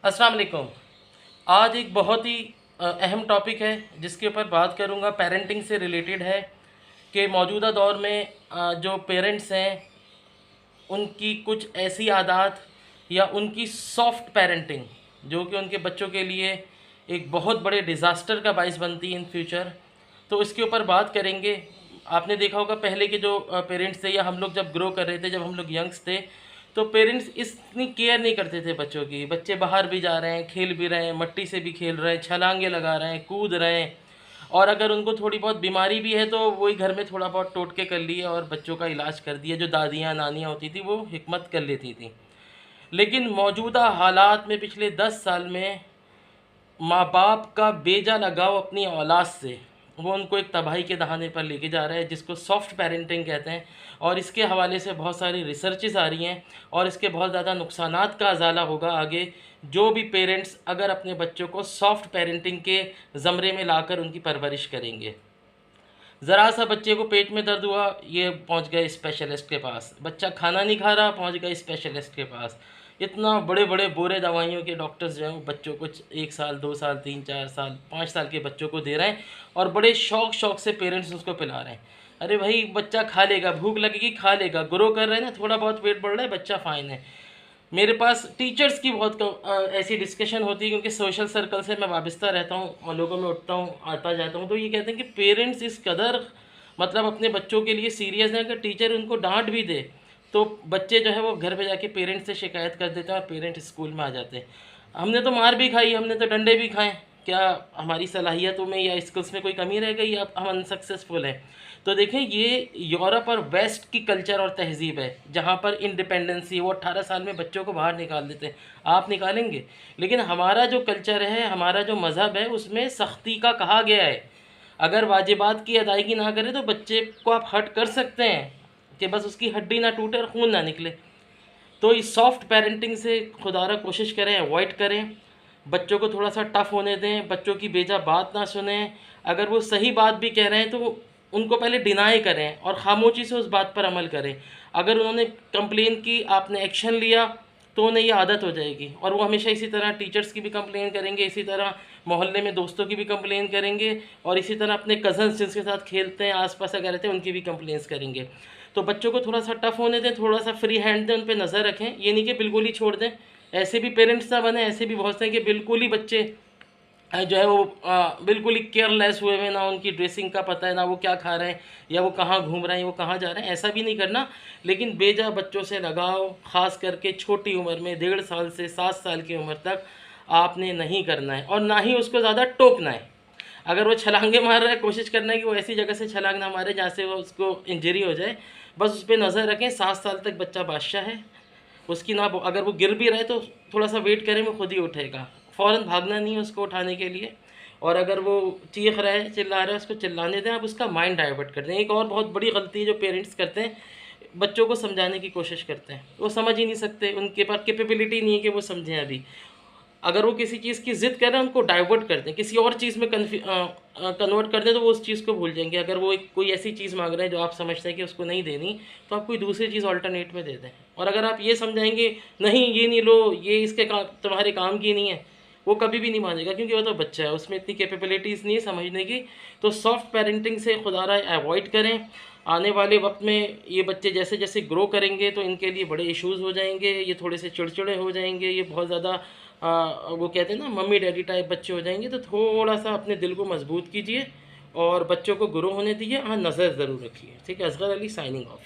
अस्सलाम वालेकुम। आज एक बहुत ही अहम टॉपिक है जिसके ऊपर बात करूंगा, पेरेंटिंग से रिलेटेड है कि मौजूदा दौर में जो पेरेंट्स हैं उनकी कुछ ऐसी आदत या उनकी सॉफ्ट पेरेंटिंग जो कि उनके बच्चों के लिए एक बहुत बड़े डिज़ास्टर का बायस बनती है इन फ्यूचर। तो इसके ऊपर बात करेंगे। आपने देखा होगा पहले के जो पेरेंट्स थे या हम लोग जब ग्रो कर रहे थे, जब हम लोग यंग्स थे, तो पेरेंट्स इतनी केयर नहीं करते थे बच्चों की। बच्चे बाहर भी जा रहे हैं, खेल भी रहे हैं, मट्टी से भी खेल रहे हैं, छलांगे लगा रहे हैं, कूद रहे हैं, और अगर उनको थोड़ी बहुत बीमारी भी है तो वही घर में थोड़ा बहुत टोटके कर लिए और बच्चों का इलाज कर दिया। जो दादियाँ नानियाँ होती थी वो हिकमत कर लेती थी। लेकिन मौजूदा हालात में पिछले 10 साल में माँ बाप का बेजा लगाव अपनी औलाद से वो उनको एक तबाही के दहाने पर लेके जा रहा है, जिसको सॉफ्ट पेरेंटिंग कहते हैं। और इसके हवाले से बहुत सारी रिसर्चेस आ रही हैं और इसके बहुत ज़्यादा नुकसानात का अजाला होगा आगे। जो भी पेरेंट्स अगर अपने बच्चों को सॉफ्ट पेरेंटिंग के ज़मरे में लाकर उनकी परवरिश करेंगे। ज़रा सा बच्चे को पेट में दर्द हुआ, ये पहुंच गए स्पेशलिस्ट के पास। बच्चा खाना नहीं खा रहा, पहुंच गए स्पेशलिस्ट के पास। इतना बड़े बड़े बोरे दवाइयों के डॉक्टर्स जो हैं वो बच्चों को 1 साल 2 साल 3 4 साल 5 साल के बच्चों को दे रहे हैं और बड़े शौक शौक से पेरेंट्स उसको पिला रहे हैं। अरे भाई, बच्चा खा लेगा, भूख लगेगी खा लेगा, ग्रो कर रहे हैं ना, थोड़ा बहुत वेट बढ़ रहा है, बच्चा फ़ाइन है। मेरे पास टीचर्स की बहुत ऐसी डिस्कशन होती है, क्योंकि सोशल सर्कल से मैं वाबस्ता रहता हूँ और लोगों में उठता हूँ आता जाता हूँ। तो ये कहते हैं कि पेरेंट्स इस कदर मतलब अपने बच्चों के लिए सीरियस हैं कि टीचर उनको डांट भी दे तो बच्चे जो है वो घर पे जाके पेरेंट्स से शिकायत कर देते हैं और पेरेंट्स स्कूल में आ जाते हैं। हमने तो मार भी खाई, हमने तो डंडे भी खाए, क्या हमारी सलाहियतों में या स्किल्स में कोई कमी रह गई या हम अनसक्सेसफुल हैं? तो देखें, ये यूरोप और वेस्ट की कल्चर और तहज़ीब है जहाँ पर इंडिपेंडेंसी, वो 18 साल में बच्चों को बाहर निकाल देते हैं। आप निकालेंगे? लेकिन हमारा जो कल्चर है, हमारा जो मज़हब है, उसमें सख्ती का कहा गया है। अगर वाजिबात की अदायगी ना करें तो बच्चे को आप हर्ट कर सकते हैं कि बस उसकी हड्डी ना टूटे और खून ना निकले। तो इस सॉफ्ट पेरेंटिंग से खुदारा कोशिश करें, अवॉइड करें। बच्चों को थोड़ा सा टफ़ होने दें, बच्चों की बेजा बात ना सुने। अगर वो सही बात भी कह रहे हैं तो उनको पहले डिनाई करें और ख़ामोशी से उस बात पर अमल करें। अगर उन्होंने कंप्लेन की, आपने एक्शन लिया, तो उन्हें ये आदत हो जाएगी और वो हमेशा इसी तरह टीचर्स की भी कंप्लेन करेंगे, इसी तरह मोहल्ले में दोस्तों की भी कंप्लेन करेंगे और इसी तरह अपने कज़न्स जिनके साथ खेलते हैं आस-पास अगर रहते हैं उनकी भी कंप्लेंट्स करेंगे। तो बच्चों को थोड़ा सा टफ़ होने दें, थोड़ा सा फ्री हैंड दें, उन पे नज़र रखें। ये नहीं कि बिल्कुल ही छोड़ दें। ऐसे भी पेरेंट्स ना बने, ऐसे भी बहुत से हैं कि बिल्कुल ही बच्चे जो है वो बिल्कुल ही केयरलेस हुए हुए, ना उनकी ड्रेसिंग का पता है, ना वो क्या खा रहे हैं या वो कहाँ घूम रहे हैं, वो कहाँ जा रहे हैं। ऐसा भी नहीं करना। लेकिन बेजा बच्चों से लगाव, ख़ास करके छोटी उम्र में 1.5 साल से 7 साल की उम्र तक आपने नहीं करना है और ना ही उसको ज़्यादा टोकना है। अगर वो छलांगे मार रहा है, कोशिश करना है कि वो ऐसी जगह से छलांग ना मारे जहाँ से वो उसको इंजरी हो जाए। बस उस पर नज़र रखें। 7 साल तक बच्चा बादशाह है, उसकी ना अगर वो गिर भी रहा है तो थोड़ा सा वेट करें, वो खुद ही उठेगा। फ़ौरन भागना नहीं है उसको उठाने के लिए। और अगर वो चीख रहा है, चिल्ला रहा है, उसको चिल्लाने दें, आप उसका माइंड डाइवर्ट कर दें। एक और बहुत बड़ी गलती है जो पेरेंट्स करते हैं, बच्चों को समझाने की कोशिश करते हैं, वो समझ ही नहीं सकते, उनके पास कैपेबिलिटी नहीं है कि वो समझें अभी। अगर वो किसी चीज़ की ज़िद कर रहे हैं, उनको डाइवर्ट कर दें, किसी और चीज़ में कन्वर्ट कर दें तो वो उस चीज़ को भूल जाएंगे। अगर वो कोई ऐसी चीज़ मांग रहे हैं जो आप समझते हैं कि उसको नहीं देनी, तो आप कोई दूसरी चीज़ अल्टरनेट में दे दें। और अगर आप ये समझाएंगे नहीं ये नहीं लो, ये इसके काम तुम्हारे काम की नहीं है, वो कभी भी नहीं मानेगा, क्योंकि वो तो बच्चा है, उसमें इतनी कैपेबिलिटीज़ नहीं है समझने की। तो सॉफ्ट पेरेंटिंग से खुदारा अवॉइड करें। आने वाले वक्त में ये बच्चे जैसे जैसे ग्रो करेंगे तो इनके लिए बड़े इश्यूज़ हो जाएंगे, ये थोड़े से चिड़चिड़े हो जाएंगे, ये बहुत ज़्यादा वो कहते हैं ना मम्मी डैडी टाइप बच्चे हो जाएंगे। तो थोड़ा सा अपने दिल को मजबूत कीजिए और बच्चों को ग्रो होने दीजिए। हाँ, नज़र ज़रूर रखिए। ठीक है। Asgar Ali, signing of.